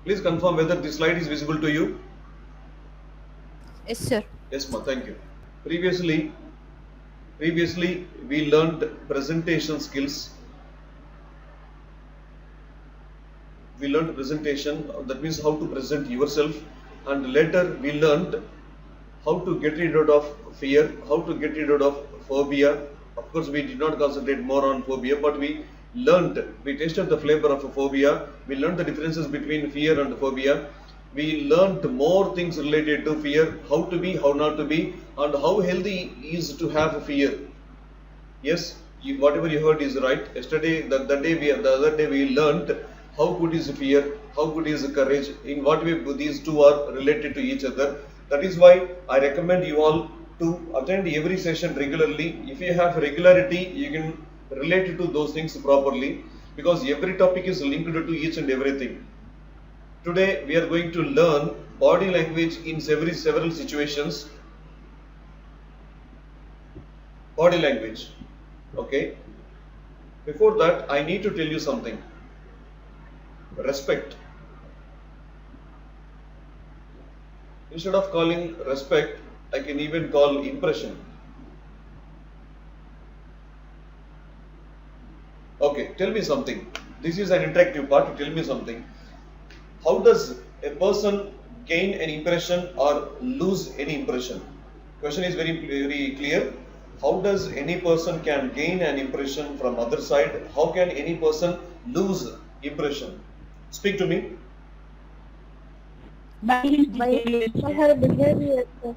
Please confirm whether this slide is visible to you. Yes, sir. Yes, ma. Thank you. Previously, we learned presentation skills. We learned presentation. That means how to present yourself, and later we learned how to get rid of fear, how to get rid of phobia. Of course, we did not concentrate more on phobia, but we tasted the flavor of a phobia. We learned the differences between fear and phobia. We learned more things related to fear, how to be, how not to be, and how healthy is to have fear. Yes, whatever you heard is right. Yesterday, the other day we learned how good is fear, how good is courage, in what way these two are related to each other. That is why I recommend you all to attend every session regularly. If you have regularity, you can relate to those things properly, because every topic is linked to each and everything. Today we are going to learn body language in several situations. Body language. Okay. Before that, I need to tell you something. Respect. Instead of calling respect, I can even call impression. Okay, tell me something. This is an interactive part. Tell me something. How does a person gain an impression or lose any impression? Question is very clear. How does any person can gain an impression from other side? How can any person lose impression? Speak to me. By his By behavior, sir. her behavior, sir.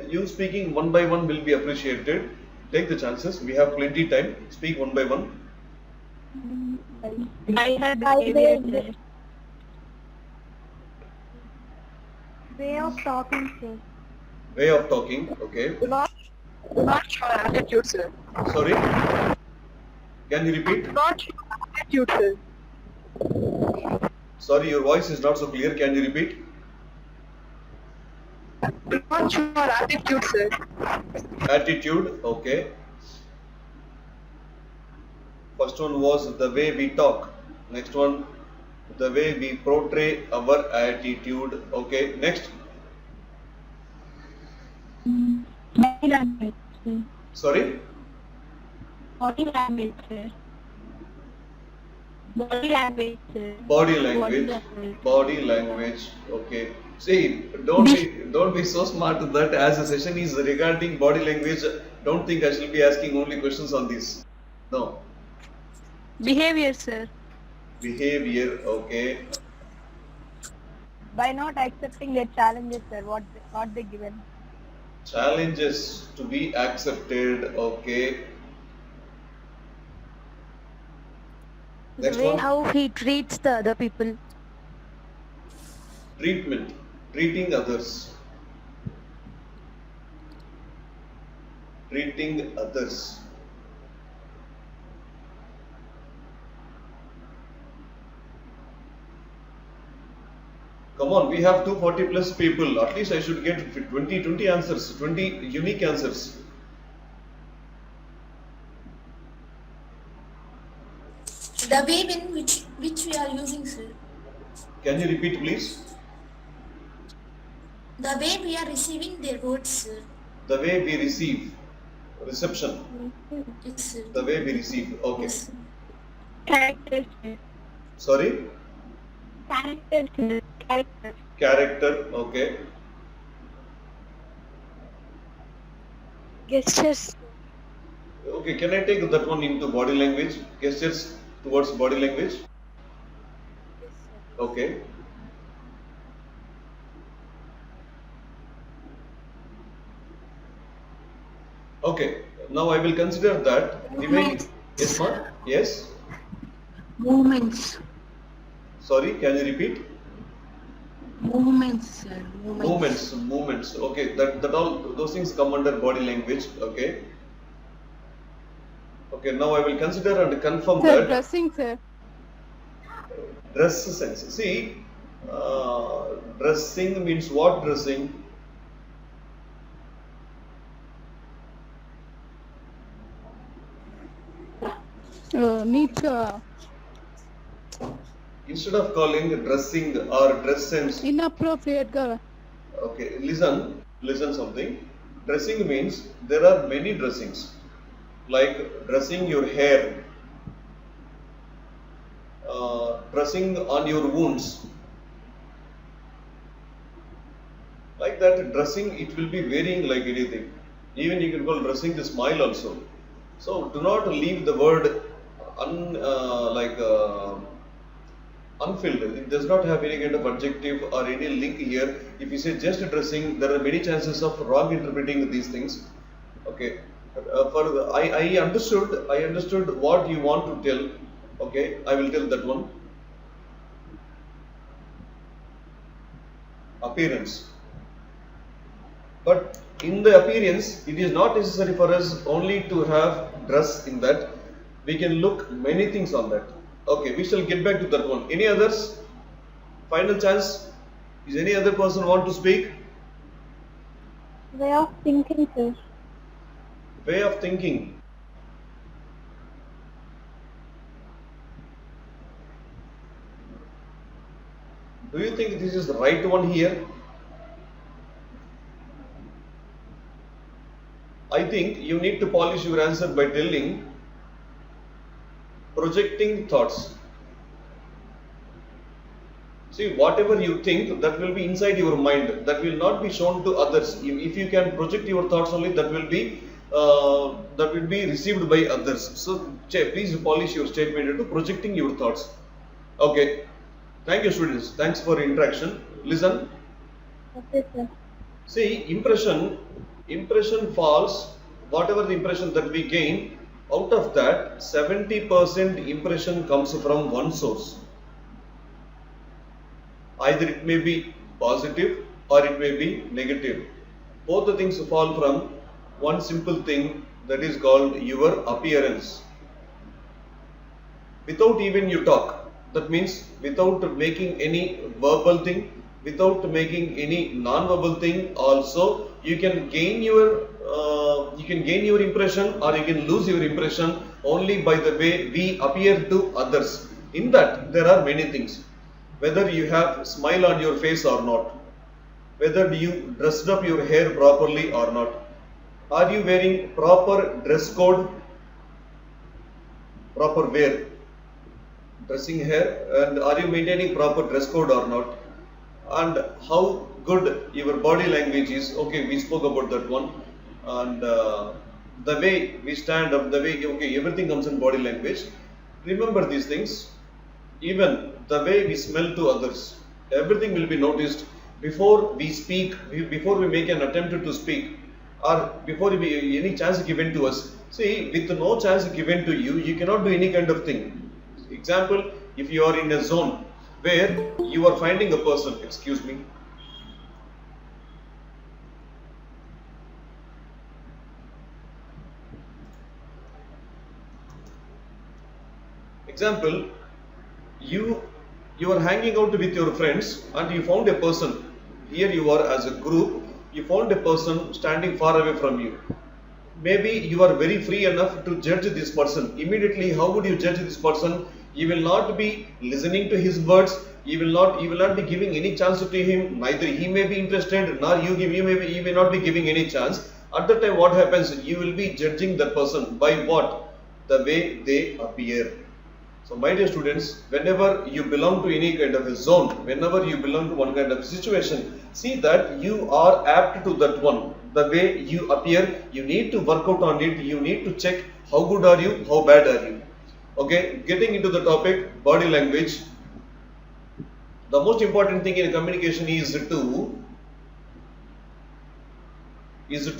You speaking one by one will be appreciated. Take the chances. We have plenty time. Speak one by one. By her By behavior, their sir. way of talking, sir. Way of talking. Okay. Not your attitude, sir. Sorry. Can you repeat? Not your attitude, sir. Sorry, your voice is not so clear. Can you repeat? Not your attitude, sir. Attitude. Okay. First one was the way we talk. Next one, the way we portray our attitude. Okay. Next. Body language, sir. Sorry. Body language, sir. Body language, sir. Body language. Body language. Okay. See, don't be so smart that as the session is regarding body language, don't think I shall be asking only questions on this. No. Behavior, sir. Behavior. Okay. By not accepting their challenges, sir, what they given. Challenges to be accepted. Okay. The Next way one. how he treats the other people. Treatment. Treating others. Treating others. Come on, we have 240 plus people. At least I should get 20 answers, 20 unique answers. The way in which we are using, sir. Can you repeat, please? The way we are receiving their words, sir. The way we receive. Reception. Yes, sir. The way we receive. Okay. Yes. Character, sir. Sorry? Character, sir. Character. Character. Okay. Gestures. Okay, can I take that one into body language? Gestures towards body language? Okay. Okay. Now I will consider that remaining. Yes, ma? Yes? Movements. Sorry, can you repeat? Movements, sir. Movements. Okay, that all those things come under body language. Okay. Okay, now I will consider and confirm Sir, that dressing, sir. dress sense. See, dressing means what dressing? Neat. Instead of calling dressing or dress sense, Inappropriate గా. okay, listen something. Dressing means there are many dressings, like dressing your hair, dressing on your wounds. Like that, dressing it will be varying like anything. Even you can call dressing the smile also. So do not leave the word unfilled. It does not have any kind of adjective or any link here. If you say just dressing, there are many chances of wrong interpreting these things. Okay. I understood what you want to tell. Okay, I will tell that one. Appearance. But in the appearance, it is not necessary for us only to have dress in that. We can look many things on that. Okay, we shall get back to that one. Any others? Final chance. Is any other person want to speak? Way of thinking, sir. Way of thinking. Do you think this is the right one here? I think you need to polish your answer by telling projecting thoughts. See, whatever you think, that will be inside your mind. That will not be shown to others. If you can project your thoughts only, that will be received by others. So, please polish your statement to projecting your thoughts. Okay. Thank you, students. Thanks for interaction. Listen. Okay, sir. See, impression falls, whatever the impression that we gain, out of that 70% impression comes from one source. Either it may be positive or it may be negative. Both the things fall from one simple thing, that is called your appearance. Without even you talk, that means without making any verbal thing, without making any non-verbal thing, also you can gain your impression or you can lose your impression only by the way we appear to others. In that there are many things. Whether you have smile on your face or not, whether you dressed up your hair properly or not, are you wearing proper dress code, proper wear, dressing hair, and are you maintaining proper dress code or not, and how good your body language is. Okay, we spoke about that one. And the way we stand up, the way, okay, everything comes in body language. Remember these things. Even the way we smell to others, everything will be noticed before we speak, before we make an attempt to speak, or before any chance given to us. See, with no chance given to you, you cannot do any kind of thing. Example, if you are in a zone where you are finding a person, excuse me, example, you are hanging out with your friends and you found a person. Here you are as a group, you found a person standing far away from you. Maybe you are very free enough to judge this person. Immediately, how would you judge this person? You will not be listening to his words. You will not be giving any chance to him. Neither he may be interested, nor you may not be giving any chance. At the time, what happens? You will be judging the person by what? The way they appear. So, my dear students, whenever you belong to any kind of a zone, whenever you belong to one kind of situation, see that you are apt to that one. The way you appear, you need to work out on it. You need to check how good are you, how bad are you. Okay, getting into the topic, body language. The most important thing in communication is to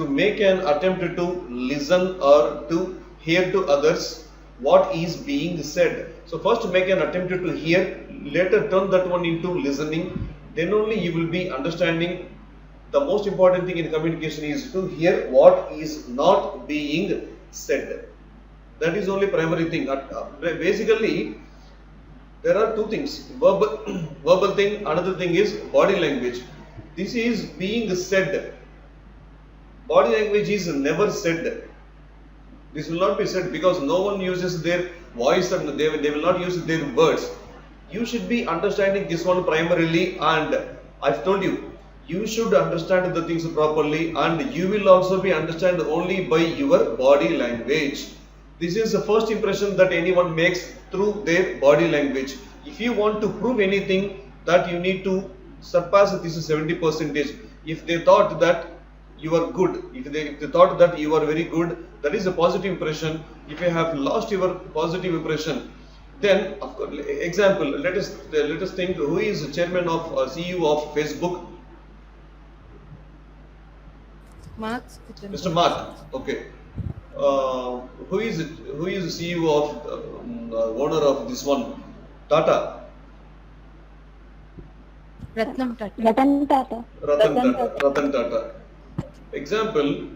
make an attempt to listen or to hear to others what is being said. So first make an attempt to hear, later turn that one into listening, then only you will be understanding. The most important thing in communication is to hear what is not being said. That is only primary thing. Basically, there are two things, verbal thing, another thing is body language. This is being said. Body language is never said. This will not be said because no one uses their voice and they will not use their words. You should be understanding this one primarily, and I've told you, you should understand the things properly, and you will also be understand only by your body language. This is the first impression that anyone makes through their body language. If you want to prove anything, that you need to surpass this 70%. If they thought that you are good, if they thought that you are very good, that is a positive impression. If you have lost your positive impression, then of course, example, let us think, who is chairman of CEO of Facebook? Mark Mr. Mark. Okay. Who is CEO of owner of this one, Tata? Ratnam Tata. Ratan Tata. Ratan Tata. Example,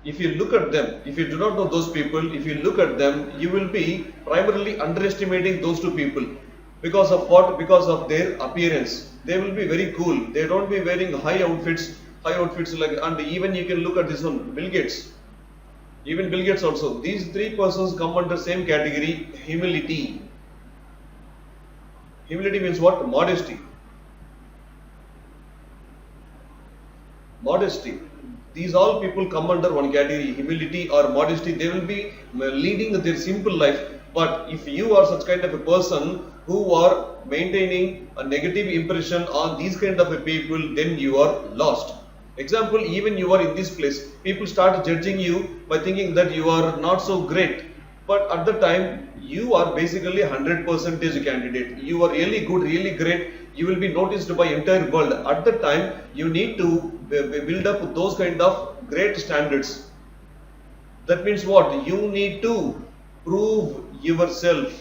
if you look at them, if you do not know those people, if you look at them, you will be primarily underestimating those two people. Because of what? Because of their appearance. They will be very cool. They don't be wearing high outfits like, and even you can look at this one, Bill Gates. Even Bill Gates also. These three persons come under same category, humility. Humility means what? Modesty. Modesty. These all people come under one category, humility or modesty. They will be leading their simple life. But if you are such kind of a person who are maintaining a negative impression on these kind of a people, then you are lost. Example, even you are in this place, people start judging you by thinking that you are not so great. But at the time, you are basically 100% candidate. You are really good, really great. You will be noticed by entire world. At the time, you need to build up those kind of great standards. That means what? You need to prove yourself.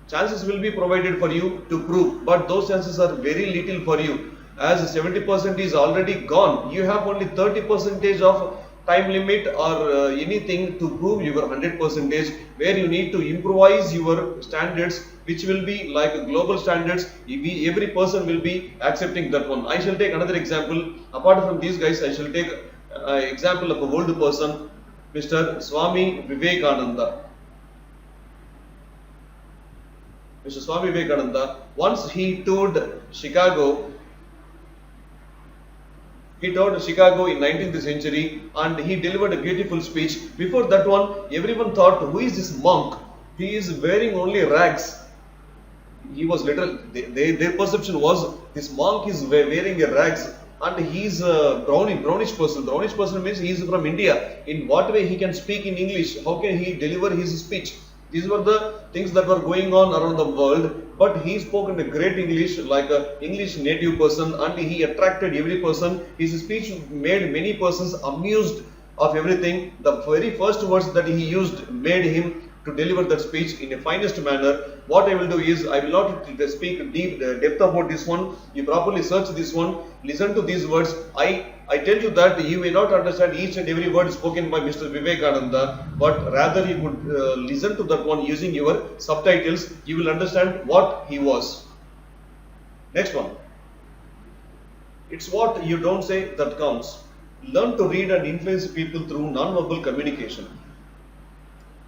Chances will be provided for you to prove, but those chances are very little for you. As 70% is already gone, you have only 30% of time limit or anything to prove your 100%, where you need to improvise your standards, which will be like global standards. Every person will be accepting that one. I shall take another example. Apart from these guys, I shall take example of a old person, Mr. Swami Vivekananda. Mr. Swami Vivekananda, once he toured Chicago. He toured Chicago in 19th century and he delivered a beautiful speech. Before that one, everyone thought, who is this monk? He is wearing only rags. He was literal. Their perception was, this monk is wearing a rags and he is a brownish person. Brownish person means he is from India. In what way he can speak in English? How can he deliver his speech? These were the things that were going on around the world, but he spoke in a great English, like an English native person, and he attracted every person. His speech made many persons amused of everything. The very first words that he used made him to deliver that speech in a finest manner. What I will do is, I will not speak depth about this one. You properly search this one, listen to these words. I tell you that you may not understand each and every word spoken by Mr. Vivekananda, but rather you could listen to that one using your subtitles. You will understand what he was. Next one. It's what you don't say that counts. Learn to read and influence people through non-verbal communication.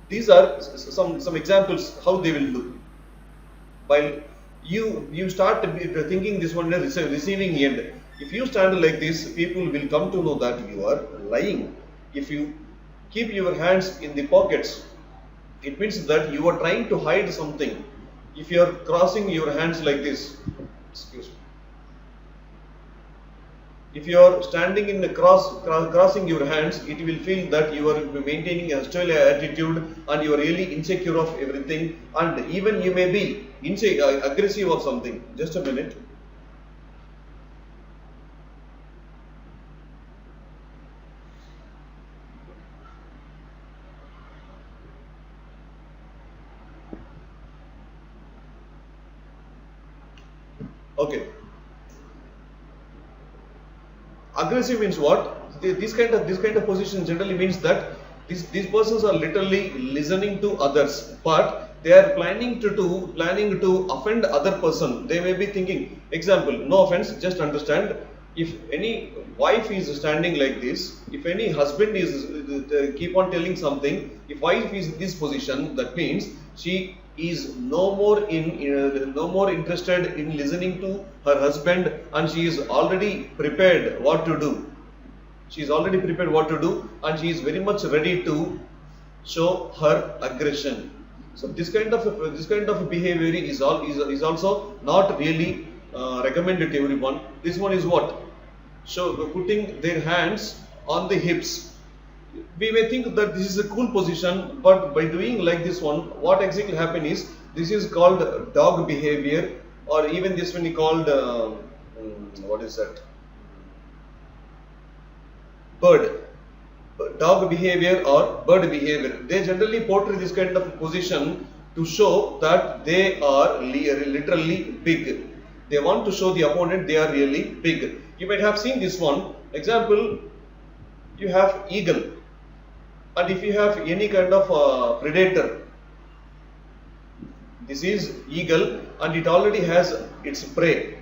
These are some examples how they will do. While you start thinking this one is receiving end. If you stand like this, people will come to know that you are lying. If you keep your hands in the pockets, it means that you are trying to hide something. If you are crossing your hands like this, excuse me. If you are standing in the crossing your hands, it will feel that you are maintaining a hostile attitude and you are really insecure of everything, and even you may be aggressive of something. Just a minute. Okay. Aggressive means what? This kind of position generally means that these persons are literally listening to others, but they are planning to offend other person. They may be thinking, example, no offense, just understand. If any wife is standing like this, if any husband is keep on telling something, if wife is in this position, that means she is no more interested in listening to her husband, and she is already prepared what to do. She is already prepared what to do, and she is very much ready to show her aggression. So this kind of behavior is also not really recommended to everyone. This one is what? So putting their hands on the hips. We may think that this is a cool position, but by doing like this one, what exactly happen is, this is called dog behavior, or even this one is called what is that? Bird. Dog behavior or bird behavior. They generally portray this kind of position to show that they are literally big. They want to show the opponent they are really big. You might have seen this one. Example, you have eagle, and if you have any kind of predator, this is eagle, and it already has its prey,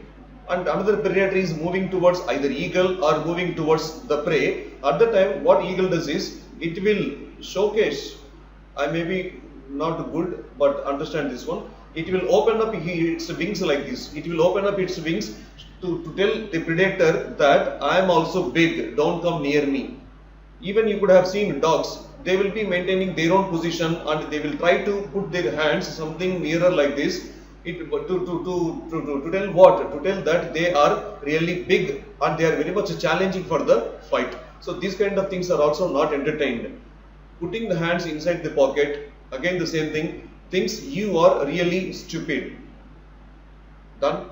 and another predator is moving towards either eagle or moving towards the prey. At the time, what eagle does is, it will showcase, I may be not good, but understand this one, it will open up its wings like this. It will open up its wings to tell the predator that I am also big, don't come near me. Even you could have seen dogs, they will be maintaining their own position, and they will try to put their hands something nearer like this, to tell what? To tell that they are really big and they are very much challenging for the fight. So these kind of things are also not entertained. Putting the hands inside the pocket, again the same thing, thinks you are really stupid. Done?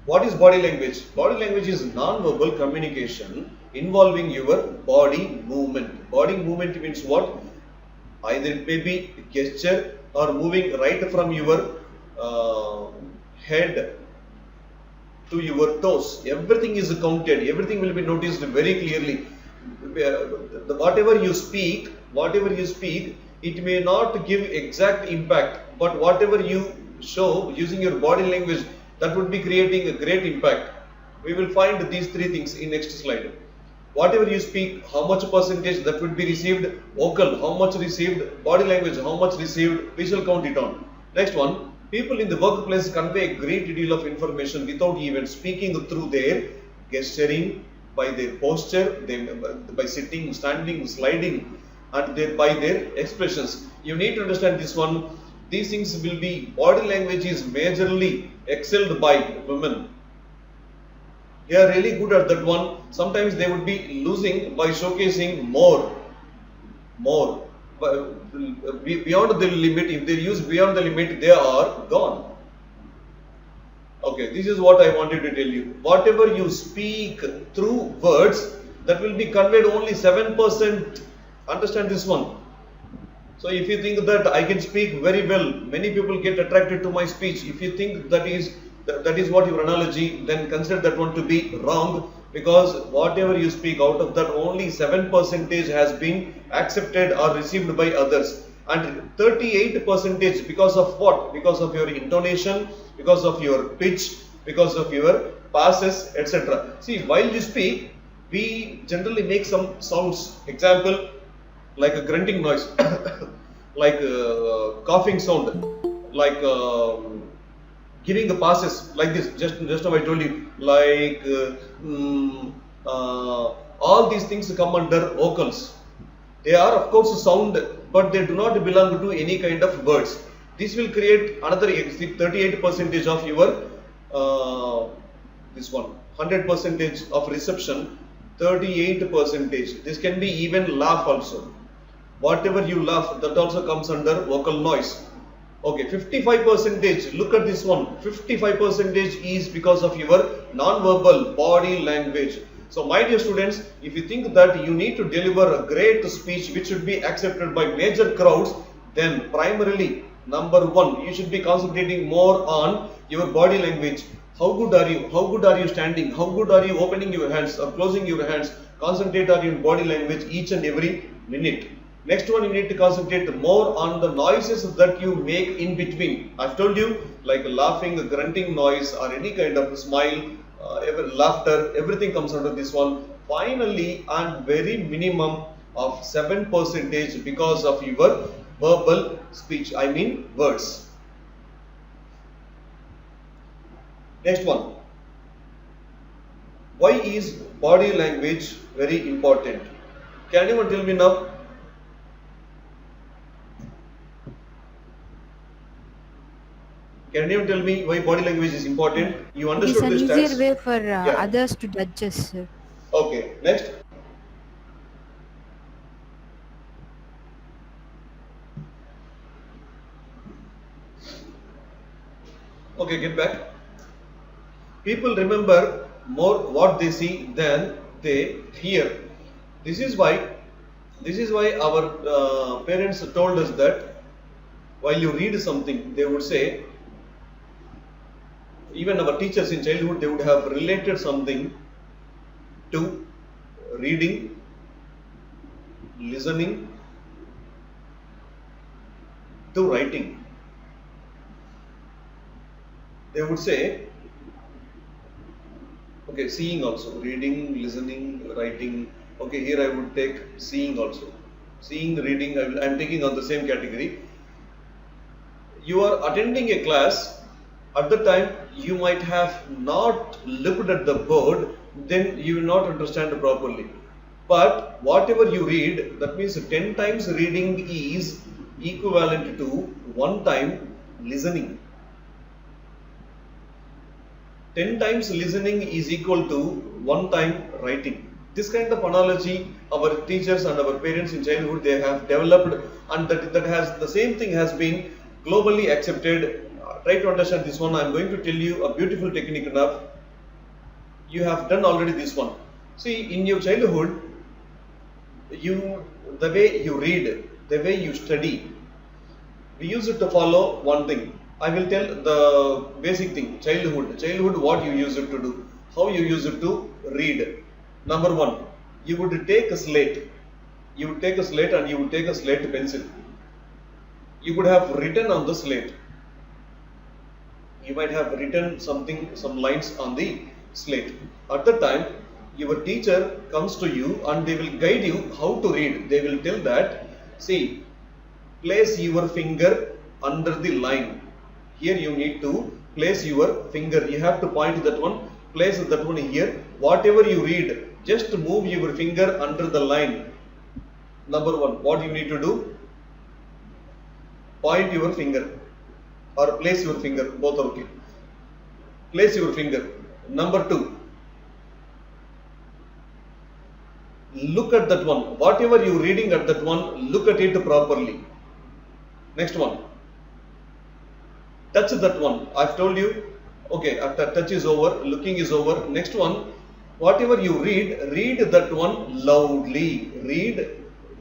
What is body language? Body language is non-verbal communication involving your body movement. Body movement means what? Either it may be gesture or moving right from your head to your toes. Everything is counted. Everything will be noticed very clearly. Whatever you speak, it may not give exact impact, but whatever you show using your body language, that would be creating a great impact. We will find these three things in next slide. Whatever you speak, how much percentage that would be received, vocal, how much received, body language, how much received, we shall count it on. Next one, people in the workplace convey a great deal of information without even speaking through their gesturing, by their posture, by sitting, standing, sliding, and by their expressions. You need to understand this one. These things will be, body language is majorly excelled by women. They are really good at that one. Sometimes they would be losing by showcasing more. Beyond the limit, if they use beyond the limit, they are gone. Okay, this is what I wanted to tell you. Whatever you speak through words, that will be conveyed only 7%. Understand this one. So if you think that I can speak very well, many people get attracted to my speech. If you think that is what your analogy, then consider that one to be wrong, because whatever you speak, out of that only 7% has been accepted or received by others, and 38% because of what? Because of your intonation, because of your pitch, because of your passes, etc. See, while you speak, we generally make some sounds. Example, like a grunting noise, like a coughing sound, like giving the passes like this. Just now I told you, like all these things come under vocals. They are of course sound, but they do not belong to any kind of words. This will create another 38% of your this one, 100% of reception, 38%. This can be even laugh also. Whatever you laugh, that also comes under vocal noise. Okay, 55%, look at this one, 55% is because of your non-verbal body language. So my dear students, if you think that you need to deliver a great speech which should be accepted by major crowds, then primarily, number one, you should be concentrating more on your body language. How good are you? How good are you standing? How good are you opening your hands or closing your hands? Concentrate on your body language each and every minute. Next one, you need to concentrate more on the noises that you make in between. I've told you, like laughing, grunting noise, or any kind of smile, laughter, everything comes under this one. Finally, and very minimum of 7% because of your verbal speech, I mean words. Next one. Why is body language very important? Can anyone tell me now? Can anyone tell me why body language is important? You It is understood an this easier stats? way for Yeah. others to judge us, sir. Okay, next. Okay, get back. People remember more what they see than they hear. This is why our parents told us that while you read something, they would say, even our teachers in childhood, they would have related something to reading, listening, to writing. They would say, okay, seeing also, reading, listening, writing. Okay, here I would take seeing also. Seeing, reading, I am taking on the same category. You are attending a class, at the time you might have not looked at the board, then you will not understand properly. But whatever you read, that means 10 times reading is equivalent to 1 time listening. 10 times listening is equal to 1 time writing. This kind of analogy our teachers and our parents in childhood, they have developed, and that has the same thing has been globally accepted. Try to understand this one. I am going to tell you a beautiful technique enough. You have done already this one. See, in your childhood, the way you read, the way you study, we used to follow one thing. I will tell the basic thing. Childhood, what you used to do, how you used to read. Number one, you would take a slate. You would take a slate and you would take a slate pencil. You would have written on the slate. You might have written something, some lines on the slate. At the time, your teacher comes to you and they will guide you how to read. They will tell that, see, place your finger under the line. Here you need to place your finger. You have to point that one, place that one here. Whatever you read, just move your finger under the line. Number one, what you need to do? Point your finger or place your finger, both are okay. Place your finger. Number two, look at that one. Whatever you reading at that one, look at it properly. Next one, touch that one. I've told you, okay, after touch is over, looking is over. Next one, whatever you read that one loudly. Read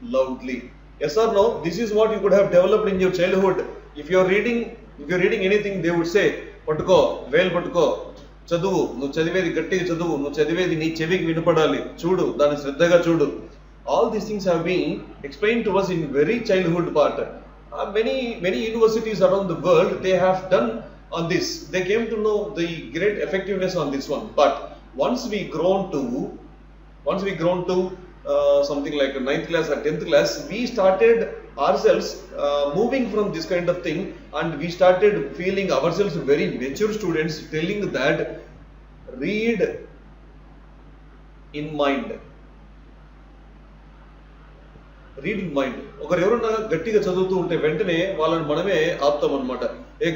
loudly. Yes or no? This is what you could have developed in your childhood. If you're reading anything, they would say, Patuko, Vel Patuko, Chadu, no Chadivedi Gatti Chadu, no Chadivedi Ni Chevik Vinapadali, Chudu, Dan Sridaga Chudu. All these things have been explained to us in very childhood part. Many universities around the world, they have done on this. They came to know the great effectiveness on this one. But once we grown to something like 9th class or 10th class, we started ourselves moving from this kind of thing, and we started feeling ourselves very mature students, telling that read in mind. Read in mind. ఒకరు ఎవరన్నా గట్టిగా చదువుతూ ఉంటే వెంటనే వాళ్ళని మనమే ఆపుతాం అనమాట.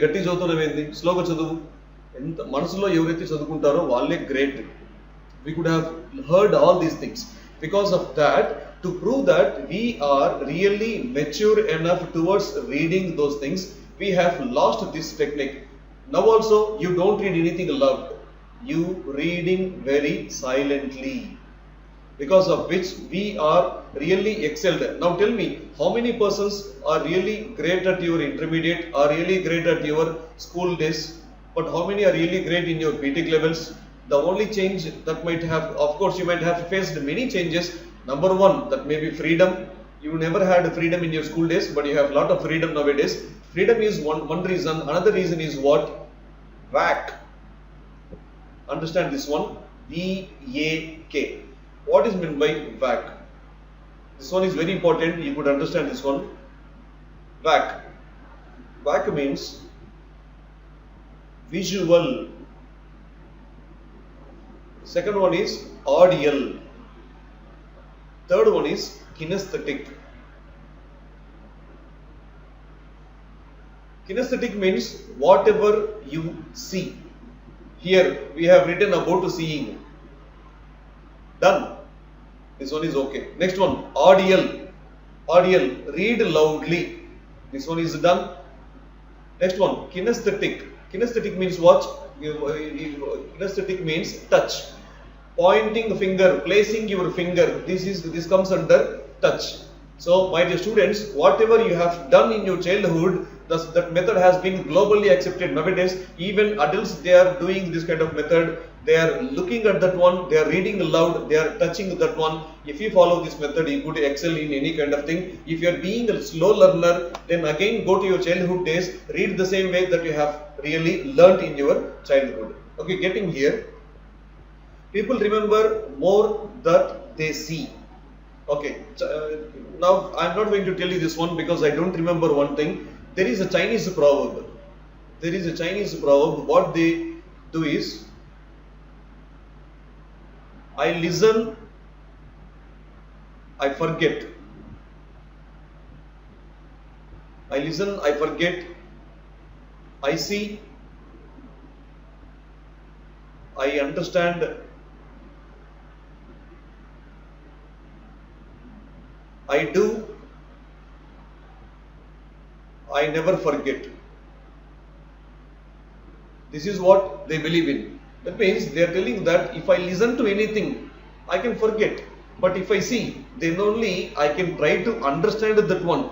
గట్టి చదువుతున్నామేంది, స్లోగా చదువు. ఎంత మనసులో ఎవరైతే చదువుకుంటారో వాళ్ళే great. We could have heard all these things. Because of that, to prove that we are really mature enough towards reading those things, we have lost this technique. Now also, you don't read anything aloud. You reading very silently. Because of which we are really excelled. Now tell me, how many persons are really great at your intermediate, are really great at your school days, but how many are really great in your BTech levels? The only change that might have, of course, you might have faced many changes. Number one, that may be freedom. You never had freedom in your school days, but you have a lot of freedom nowadays. Freedom is one reason. Another reason is what? VAC. Understand this one? VAK. What is meant by VAC? This one is very important. You could understand this one. Back. Back means visual. Second one is audial. Third one is kinesthetic. Kinesthetic means whatever you see. Here we have written about seeing. Done. This one is okay. Next one, audial. Audial, read loudly. This one is done. Next one, kinesthetic. Kinesthetic means what? Kinesthetic means touch. Pointing finger, placing your finger. This comes under touch. So, my dear students, whatever you have done in your childhood, that method has been globally accepted nowadays. Even adults, they are doing this kind of method. They are looking at that one, they are reading aloud, they are touching that one. If you follow this method, you could excel in any kind of thing. If you are being a slow learner, then again go to your childhood days, read the same way that you have really learnt in your childhood. Okay, getting here. People remember more that they see. Okay, now I am not going to tell you this one because I don't remember one thing. There is a Chinese proverb. There is a Chinese proverb. What they do is, I listen, I forget. I listen, I forget. I see, I understand. I do, I never forget. This is what they believe in. That means they are telling that if I listen to anything, I can forget. But if I see, then only I can try to understand that one.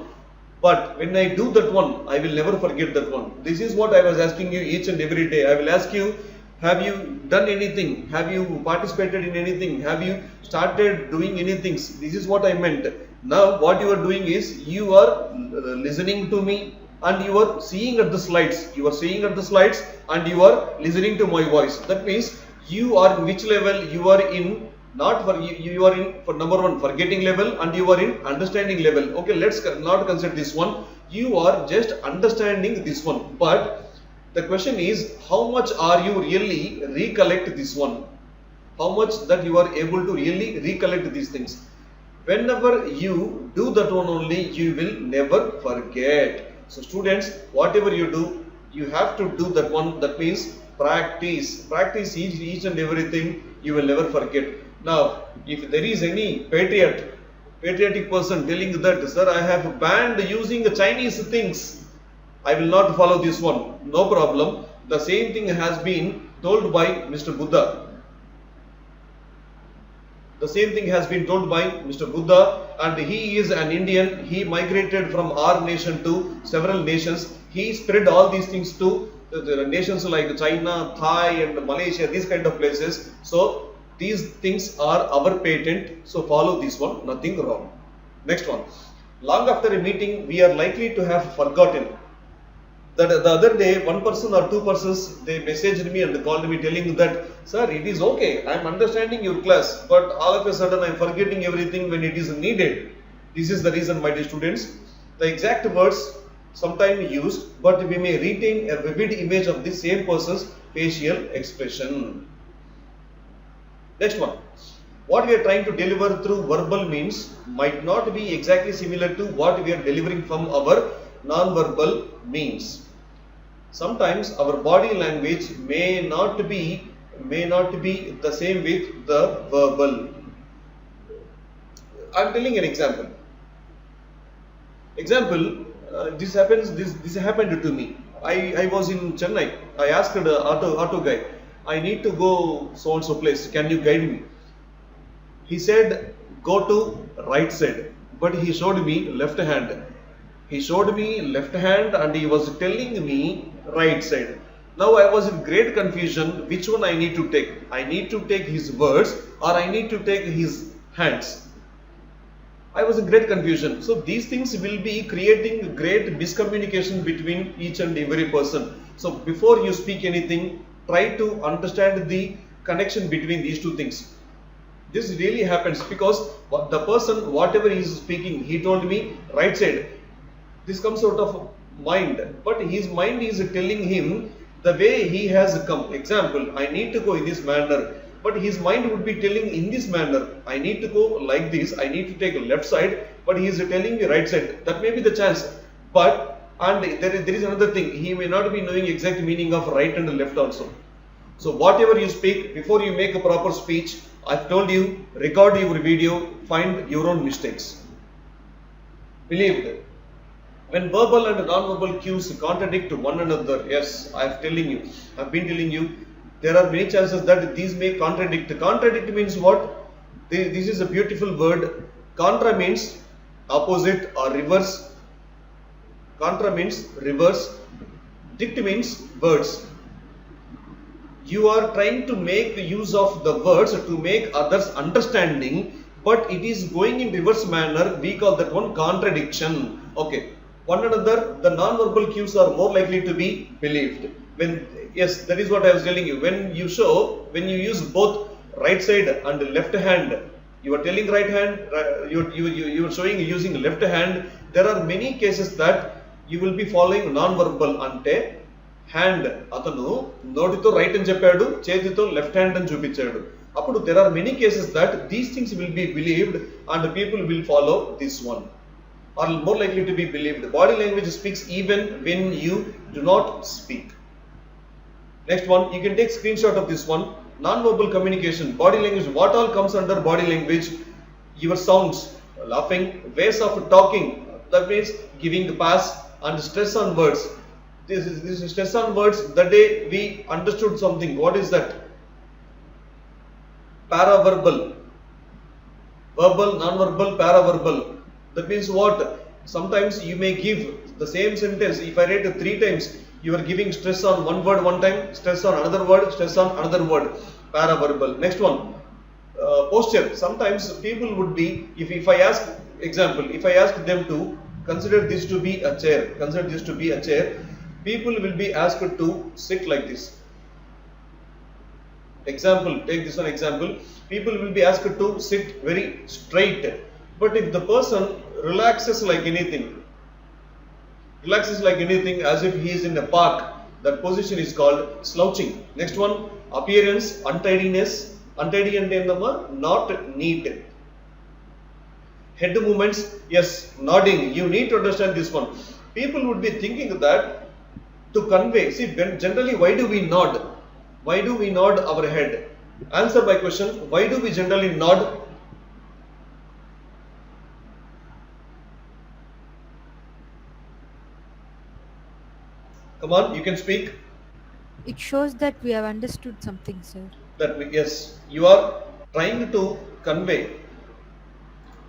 But when I do that one, I will never forget that one. This is what I was asking you each and every day. I will ask you, have you done anything? Have you participated in anything? Have you started doing anything? This is what I meant. Now what you are doing is, you are listening to me and you are seeing at the slides. You are seeing at the slides and you are listening to my voice. That means you are in which level? You are in, not for you are in, for number one, forgetting level, and you are in understanding level. Okay, let's not consider this one. You are just understanding this one. But the question is, how much are you really recollect this one? How much that you are able to really recollect these things? Whenever you do that one only, you will never forget. So students, whatever you do, you have to do that one. That means practice. Practice each and everything, you will never forget. Now, if there is any patriotic person telling that, sir, I have banned using the Chinese things, I will not follow this one. No problem. The same thing has been told by Mr. Buddha. The same thing has been told by Mr. Buddha, and he is an Indian. He migrated from our nation to several nations. He spread all these things to the nations like China, Thai and Malaysia, these kind of places. So these things are our patent. So follow this one, nothing wrong. Next one. Long after a meeting, we are likely to have forgotten. That the other day, one person or two persons, they messaged me and called me telling that, sir, it is okay, I am understanding your class, but all of a sudden I am forgetting everything when it is needed. This is the reason, my dear students. The exact words sometimes used, but we may retain a vivid image of the same person's facial expression. Next one. What we are trying to deliver through verbal means might not be exactly similar to what we are delivering from our non-verbal means. Sometimes our body language may not be the same with the verbal. I am telling an example. This happened to me. I was in Chennai. I asked the auto guy, I need to go so and so place. Can you guide me? He said, go to right side. But he showed me left hand. He showed me left hand and he was telling me right side. Now I was in great confusion which one I need to take. I need to take his words or I need to take his hands. I was in great confusion. So these things will be creating great miscommunication between each and every person. So before you speak anything, try to understand the connection between these two things. This really happens because the person, whatever he is speaking, he told me right side. This comes out of mind, but his mind is telling him the way he has come. Example, I need to go in this manner, but his mind would be telling in this manner, I need to go like this, I need to take left side, but he is telling me right side. That may be the chance, but and there is another thing, he may not be knowing exact meaning of right and left also. So whatever you speak, before you make a proper speech, I've told you, record your video, find your own mistakes. Believed. When verbal and non-verbal cues contradict one another, yes, I've been telling you, there are many chances that these may contradict. Contradict means what? This is a beautiful word. Contra means opposite or reverse. Contra means reverse. Dict means words. You are trying to make use of the words to make others understanding, but it is going in reverse manner. We call that one contradiction. Okay. One another, the non-verbal cues are more likely to be believed. Yes, that is what I was telling you. When you use both right side and left hand, you are telling right hand, you are showing using left hand. There are many cases that you will be following non-verbal ante hand atanu notito right అని చెప్పాడు చేతితో left hand అని చూపించాడు అప్పుడు there are many cases that these things will be believed and people will follow this one or more likely to be believed. Body language speaks even when you do not speak. Next one, you can take screenshot of this one. Non-verbal communication, body language. What all comes under body language? Your sounds, laughing, ways of talking. That means giving the pass and stress on words. This is stress on words. The day we understood something. What is that? Paraverbal, verbal, non-verbal, paraverbal. That means what? Sometimes you may give the same sentence. If I read 3 times, you are giving stress on one word one time, stress on another word, stress on another word. Paraverbal. Next one, posture. Sometimes people would be, if I ask, example, if I ask them to consider this to be a chair, people will be asked to sit like this. Example, take this one example. People will be asked to sit very straight. But if the person relaxes like anything as if he is in a park, that position is called slouching. Next one, appearance, untidiness. Untidy and not neat. Head movements, yes, nodding. You need to understand this one. People would be thinking that to convey, see, generally why do we nod? Why do we nod our head? Answer my question, why do we generally nod? Come on, you can speak. It shows that we have understood something, sir. Yes, you are trying to convey.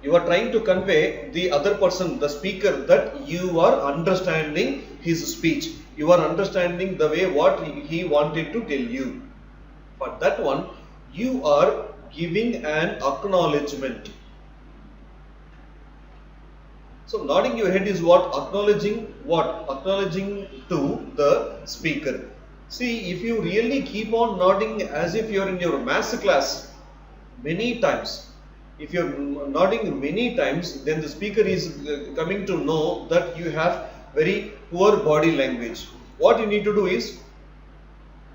You are trying to convey the other person, the speaker, that you are understanding his speech. You are understanding the way what he wanted to tell you. For that one, you are giving an acknowledgement. So nodding your head is what? Acknowledging what? Acknowledging to the speaker. See, if you really keep on nodding as if you are in your maths class many times, if you are nodding many times, then the speaker is coming to know that you have very poor body language. What you need to do is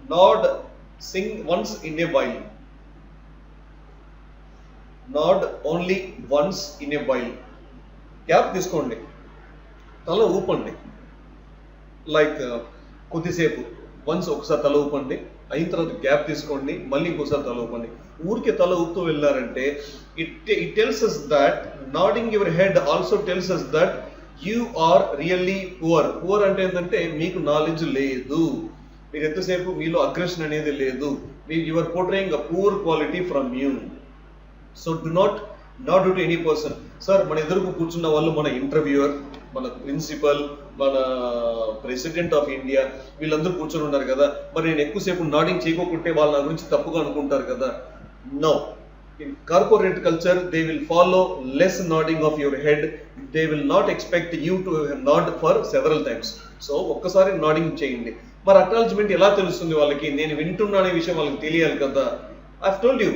nod, sing once in a while. Nod only once in a while. Gap తీసుకోండి, తల ఊపండి, like కొద్దిసేపు once ఒకసారి తల ఊపండి, అయిన తర్వాత gap తీసుకోండి, మళ్ళీ ఇంకోసారి తల ఊపండి. ఊరికే తల ఊపుతూ వెళ్ళారంటే it tells us that nodding your head also tells us that you are really poor. Poor అంటే ఏంటంటే మీకు నాలెడ్జ్ లేదు, మీరు ఎంతసేపు మీలో అగ్రెషన్ అనేది లేదు, you are portraying a poor quality from you. So do not do to any person. Sir, మన ఎదురుకు కూర్చున్న వాళ్ళు మన ఇంటర్వ్యూయర్, మన ప్రిన్సిపల్, మన ప్రెసిడెంట్ ఆఫ్ ఇండియా, వీళ్ళందరూ కూర్చొని ఉన్నారు కదా, మరి నేను ఎక్కువసేపు నాడింగ్ చేయకుంటే వాళ్ళ నా గురించి తప్పుగా అనుకుంటారు కదా. No, in corporate culture they will follow less nodding of your head. They will not expect you to nod for several times. So ఒక్కసారి నాడింగ్ చేయండి. మరి అక్నాలెడ్జ్మెంట్ ఎలా తెలుస్తుంది వాళ్ళకి? నేను వింటున్నా అనే విషయం వాళ్ళకి తెలియాలి కదా. I have told you,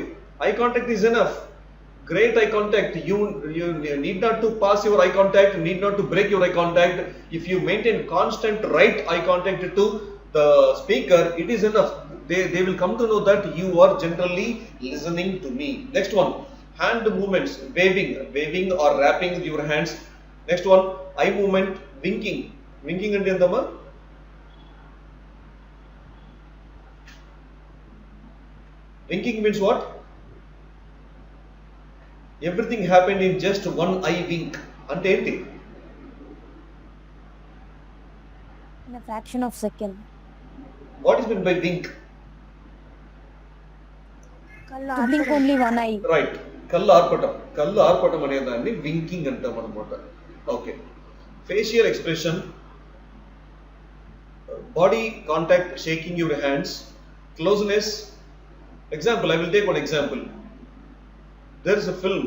eye contact is enough. Great eye contact. You need not to pass your eye contact, need not to break your eye contact. If you maintain constant right eye contact to the speaker, it is enough. They will come to know that you are generally listening to me. Next one, hand movements, waving or wrapping with your hands. Next one, eye movement, winking. Winking and endama. Winking means what? Everything happened in just one eye wink. అంటే ఏంటి? In a fraction of second. What is meant by wink? To blink only one eye. Right. కళ్ళు ఆర్పటం అనే దాన్ని winking అంటాం అనమాట. Okay. Facial expression, body contact, shaking your hands, closeness. Example, I will take one example. There is a film.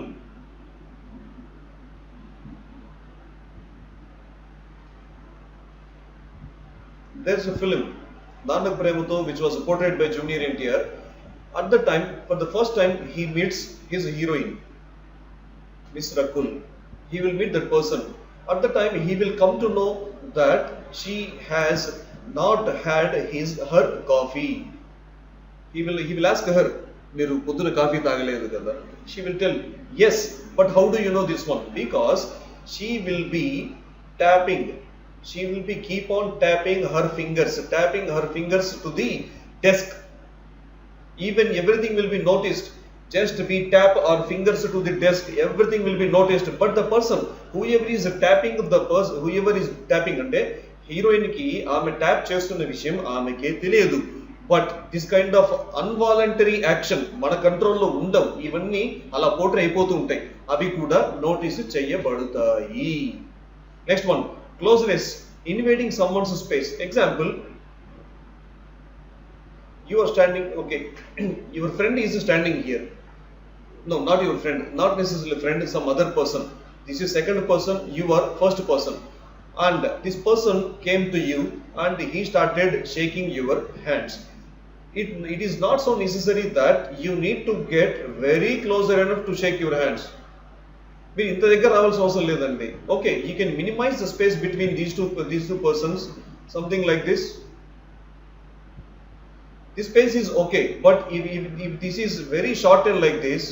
There is a film, Nanak Premato, which was portrayed by Junior NTR. At the time, for the first time, he meets his heroine, Miss Rakul. He will meet that person. At the time, he will come to know that she has not had her coffee. He will ask her, "Meeru podduna coffee taagaledu kada?" She will tell, "Yes, but how do you know this one?" Because she will be tapping. She will be keep on tapping her fingers to the desk. Even everything will be noticed. Just we tap our fingers to the desk, everything will be noticed. But the person, whoever is tapping ante heroine ki aame tap chestunna vishayam aameke teliyadu. But this kind of involuntary action మన కంట్రోల్లో ఉండవు. ఇవన్నీ అలా portray అయిపోతూ ఉంటాయి. అవి కూడా notice చేయబడతాయి. Next one, closeness, invading someone's space. Example, you are standing, okay, your friend is standing here. No, not your friend, not necessarily friend, some other person. This is second person, you are first person. And this person came to you and he started shaking your hands. It is not so necessary that you need to get very closer enough to shake your hands. మీరు ఇంత దగ్గర రావాల్సిన అవసరం లేదండి. Okay, you can minimize the space between these two persons, something like this. This space is okay, but if this is very shortened like this,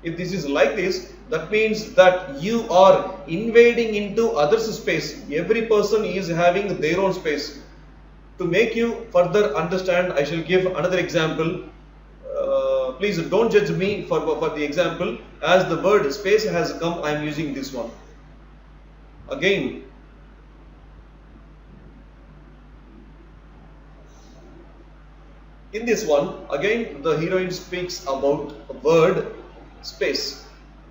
if this is like this, that means that you are invading into others' space. Every person is having their own space. To make you further understand, I shall give another example. Please don't judge me for the example. As the word space has come, I am using this one. Again, in this one, again the heroine speaks about word space,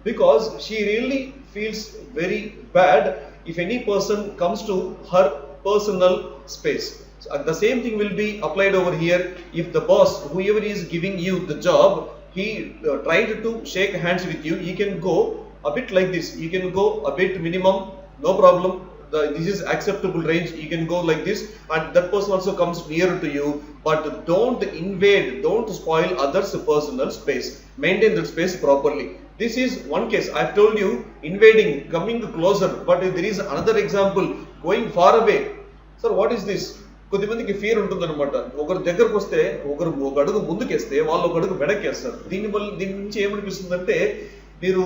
because she really feels very bad if any person comes to her personal space. So the same thing will be applied over here. If the boss, whoever is giving you the job, he tried to shake hands with you, you can go a bit like this, you can go a bit minimum, no problem. This is acceptable range, you can go like this, and that person also comes nearer to you. But don't invade, don't spoil others' personal space. Maintain that space properly. This is one case. I have told you, invading, coming closer. But there is another example, going far away. Sir, what is this? కొద్దిమందికి fear ఉంటుందన్నమాట. ఒకరు దగ్గరకు వస్తే ఒక అడుగు ముందుకేస్తే వాళ్ళు ఒక అడుగు వెనక్కేస్తారు. దీని నుంచి ఏమనిపిస్తుందంటే, మీరు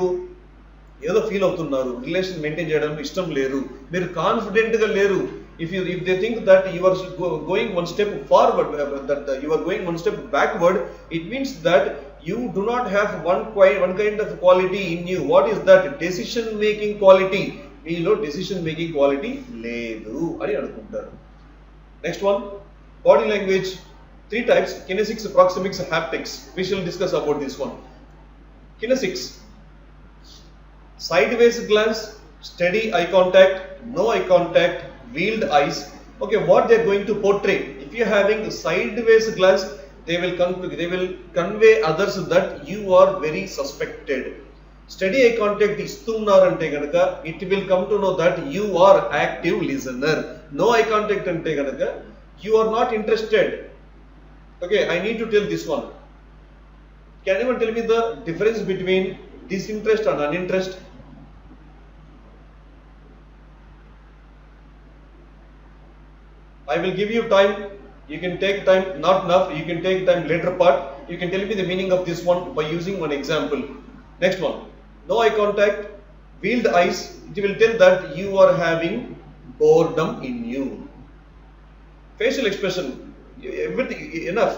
ఏదో ఫీల్ అవుతున్నారు, రిలేషన్ మెయింటైన్ చేయడం ఇష్టం లేదు, మీరు కాన్ఫిడెంట్ గా లేరు. If they think that you are going one step forward, that you are going one step backward, it means that you do not have one kind of quality in you. What is that? Decision making quality. మీలో decision making quality లేదు అని అనుకుంటారు. Next one, body language, 3 types: kinesics, proxemics, haptics. We shall discuss about this one. Kinesics, sideways glance, steady eye contact, no eye contact, veiled eyes. Okay, what they are going to portray? If you are having a sideways glance, they will convey others that you are very suspected. Steady eye contact istunnarante ganaka, it will come to know that you are active listener. No eye contact ante ganaka, you are not interested. Okay, I need to tell this one. Can anyone tell me the difference between disinterest and uninterest? I will give you time. You can take time, not enough. You can take time later part. You can tell me the meaning of this one by using one example. Next one. No eye contact, veiled eyes. It will tell that you are having boredom in you. Facial expression, everything enough.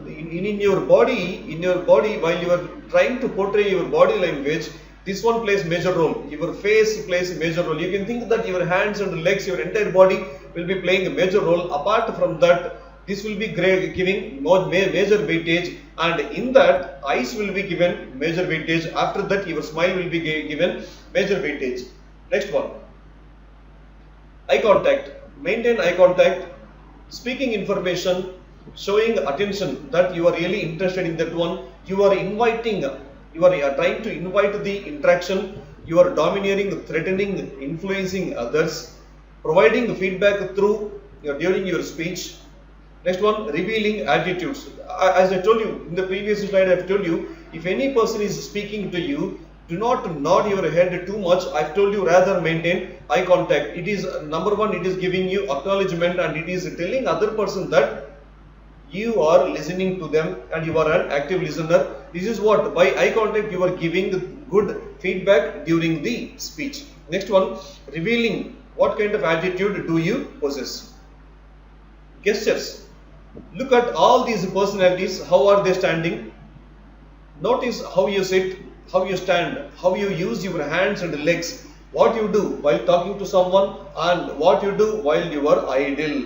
In your body, while you are trying to portray your body language, this one plays major role. Your face plays a major role. You can think that your hands and legs, your entire body will be playing a major role. Apart from that, this will be giving major weightage, and in that, eyes will be given major weightage. After that, your smile will be given major weightage. Next one. Eye contact. Maintain eye contact. Speaking information, showing attention that you are really interested in that one. You are inviting, you are trying to invite the interaction. You are domineering, threatening, influencing others, providing feedback through during your speech. Next one, revealing attitudes. As I told you in the previous slide, I have told you, if any person is speaking to you, do not nod your head too much. I've told you, rather maintain eye contact. It is number one, it is giving you acknowledgement, and it is telling other person that you are listening to them and you are an active listener. This is what, by eye contact, you are giving good feedback during the speech. Next one, revealing what kind of attitude do you possess. Gestures. Look at all these personalities. How are they standing? Notice how you sit, how you stand, how you use your hands and legs, what you do while talking to someone, and what you do while you are idle.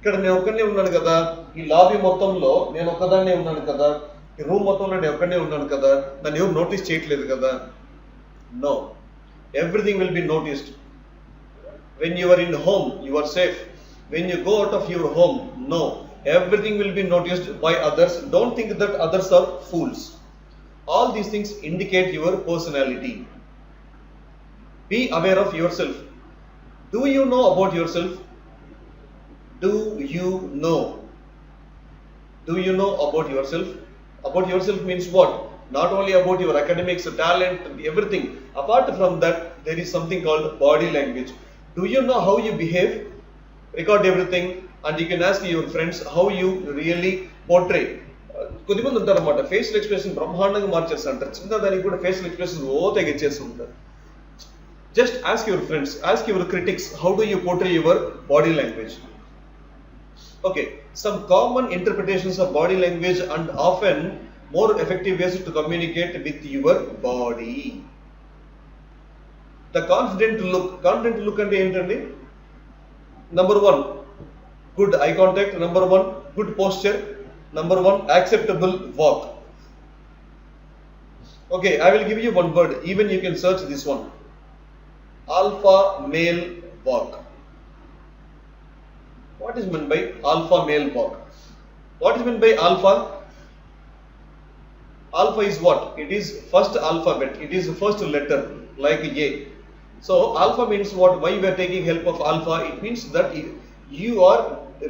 ఇక్కడ నేను ఒక్కనే ఉన్నాను కదా, ఈ lobby మొత్తంలో నేను ఒక్కదాన్నే ఉన్నాను కదా, ఈ రూమ్ మొత్తంలో నేను ఒక్కనే ఉన్నాను కదా, నన్ను ఎవరు నోటీస్ చేయట్లేదు కదా. No, everything will be noticed. When you are in home, you are safe. When you go out of your home, no, everything will be noticed by others. Don't think that others are fools. All these things indicate your personality. Be aware of yourself. Do you know about yourself? Do you know? Do you know about yourself? About yourself means what? Not only about your academics, talent, everything. Apart from that, there is something called body language. Do you know how you behave? Record everything, and you can ask your friends how you really portray. కొద్దిమంది ఉంటారు అన్నమాట, facial expression బ్రహ్మాండంగా మార్చేస్తుంటారు. చిన్నదానికి కూడా facial expression తెగిచ్చేస్తుంటారు. Just ask your friends, ask your critics, how do you portray your body language? Okay, some common interpretations of body language and often more effective ways to communicate with your body. The confident look అంటే ఏంటండి? Number one, good eye contact. Number one, good posture. Number one, acceptable walk. Okay, I will give you one word. Even you can search this one. Alpha male walk. What is meant by alpha male walk? What is meant by alpha? Alpha is what? It is first alphabet. It is the first letter, like A. So alpha means what? Why we are taking help of alpha? It means that you are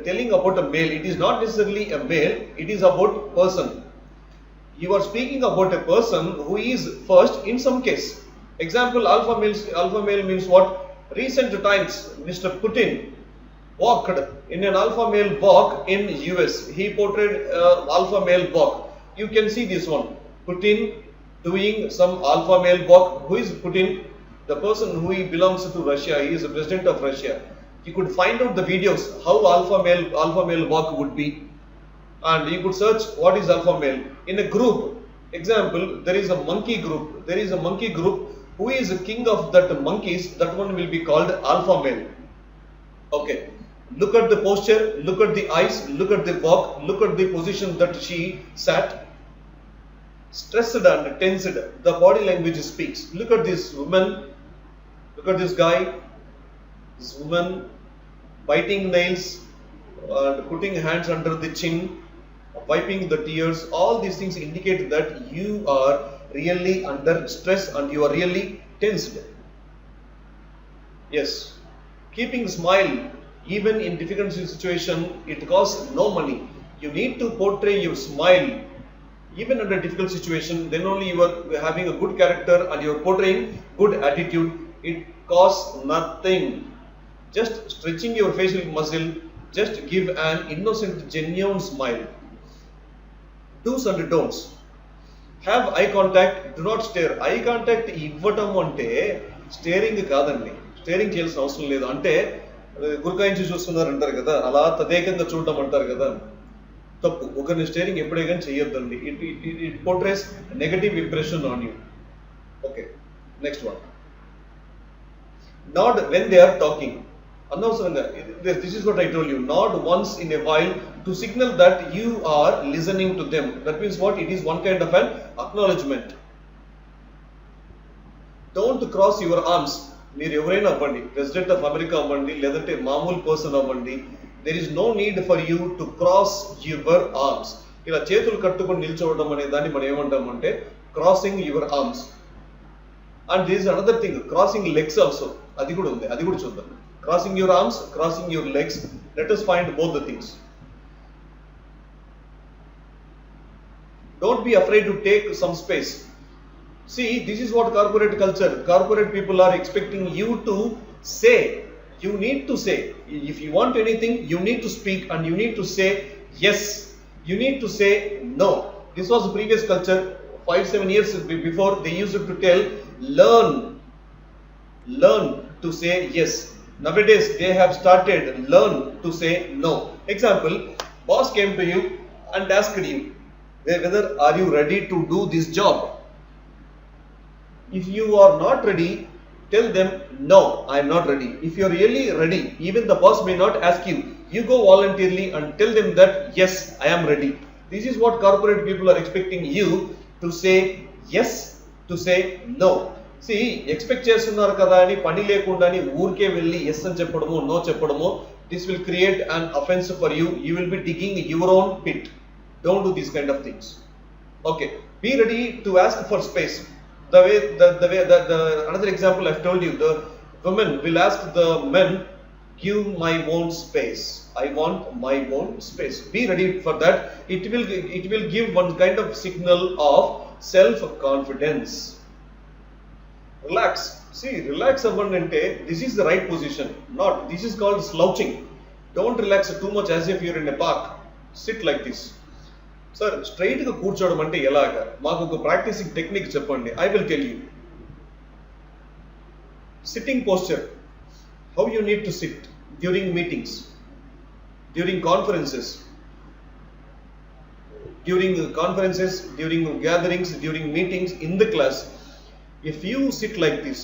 telling about a male. It is not necessarily a male. It is about person. You are speaking about a person who is first in some case. Example, alpha male means what? Recent times, Mr. Putin walked in an alpha male walk in US. He portrayed alpha male walk. You can see this one. Putin doing some alpha male walk. Who is Putin? The person who belongs to Russia. He is the president of Russia. You could find out the videos how alpha male walk would be, and you could search what is alpha male. In a group, example, there is a monkey group. There is a monkey group. Who is the king of that monkeys? That one will be called alpha male. Okay. Look at the posture. Look at the eyes. Look at the walk. Look at the position that she sat. Stressed and tensed. The body language speaks. Look at this woman. Look at this guy. This woman biting nails and putting hands under the chin, wiping the tears. All these things indicate that you are really under stress and you are really tensed. Yes, keeping smile even in difficult situation, it costs no money. You need to portray your smile Even under difficult situation, then only you are having a good character and you are portraying good attitude. It costs nothing. Just stretching your facial muscle, just give an innocent, genuine smile. Do's and don'ts. Have eye contact, do not stare. Eye contact ఇవ్వటం అంటే steering కాదండి. Steering చేయాల్సిన అవసరం లేదు. అంటే గురకాయించి చూస్తున్నారు అంటారు కదా, అలా తదేకంగా చూడటం అంటారు కదా, తప్పు. ఒకరిని స్టేరింగ్ ఎప్పుడే కానీ చేయొద్దండి. It portrays negative impression on you. Okay, next one. Nod when they are talking. అనవసరంగా, this is what I told you. Nod once in a while to signal that you are listening to them. That means what? It is one kind of an acknowledgement. Don't cross your arms. మీరు ఎవరైనా అవ్వండి, president of America అవ్వండి, లేదంటే మామూలు person అవ్వండి, there is no need for you to cross your arms. ఇలా చేతులు కట్టుకొని నిల్చోవడం అనే దాన్ని మనం ఏమంటామంటే crossing your arms. And there is another thing, crossing legs also. అది కూడా ఉంది, అది కూడా చూద్దాం. Crossing your arms, crossing your legs. Let us find both the things. Don't be afraid to take some space. See, this is what corporate culture, corporate people are expecting you to say. You need to say. If you want anything, you need to speak and you need to say yes. You need to say no. This was the previous culture. 5-7 years before, they used to tell, learn to say yes. Nowadays, they have started learn to say no. Example, boss came to you and asked you whether are you ready to do this job. If you are not ready, tell them no, I am not ready. If you are really ready, even the boss may not ask you. You go voluntarily and tell them that yes, I am ready. This is what corporate people are expecting you to say yes, to say no. See, expect చేస్తున్నారు కదా అని పని లేకుండాని ఊరికే వెళ్ళి yes అని చెప్పడము, no చెప్పడము, this will create an offense for you. You will be digging your own pit. Don't do these kind of things. Okay, be ready to ask for space. The another example I've told you, the women will ask the men, give my own space. I want my own space. Be ready for that. It will give one kind of signal of self-confidence. Relax. See, relax abundante. This is the right position. Not, this is called slouching. Don't relax too much as if you're in a park. Sit like this. Sir స్ట్రైట్గా కూర్చోవడం అంటే ఎలాగా? మాకు ఒక practising technique చెప్పండి. I will tell you. Sitting posture, how you need to SIT during meetings, during conferences, during gatherings, during meetings, in the class. If you sit like this,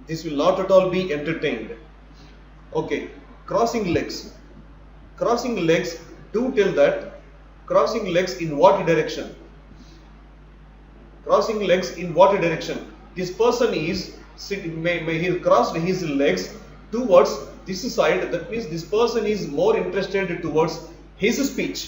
this will not at all be entertained. Okay, crossing legs. Crossing legs, do tell that. Crossing legs in what direction? Crossing legs in what direction? This person is sitting, may he crossed his legs towards this side. That means this person is more interested towards his speech.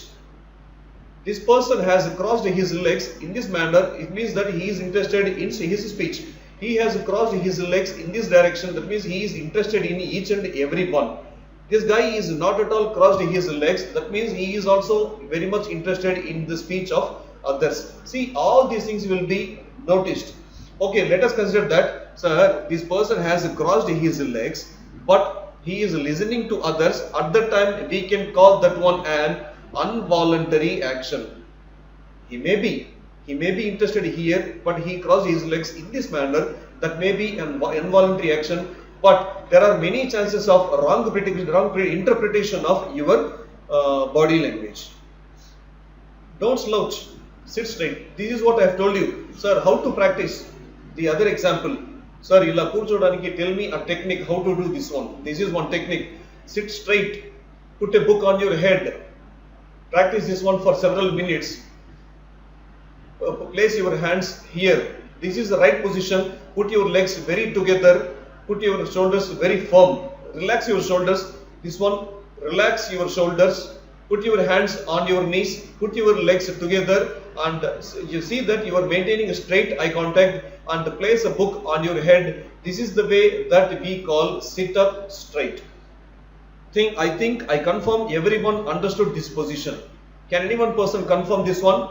This person has crossed his legs in this manner. It means that he is interested in his speech. He has crossed his legs in this direction. That means he is interested in each and every one. This guy is not at all crossed his legs. That means he is also very much interested in the speech of others. See, all these things will be noticed. Okay, let us consider that, sir, this person has crossed his legs, but he is listening to others. At that time, we can call that one an involuntary action. He may be interested here, but he crossed his legs in this manner. That may be an involuntary action, but there are many chances of wrong interpretation of your body language. Don't slouch, sit straight. This is what I have told you. Sir, how to practice? The other example, sir, ila kurchodaniki, tell me a technique how to do this one. This is one technique. Sit straight, put a book on your head. Practice this one for several minutes. Place your hands here. This is the right position. Put your legs very together. Put your shoulders very firm. Relax your shoulders. This one, relax your shoulders. Put your hands on your knees. Put your legs together, and you see that you are maintaining a straight eye contact, and place a book on your head. This is the way that we call sit up straight. I think I confirm everyone understood this position. Can any one person confirm this one?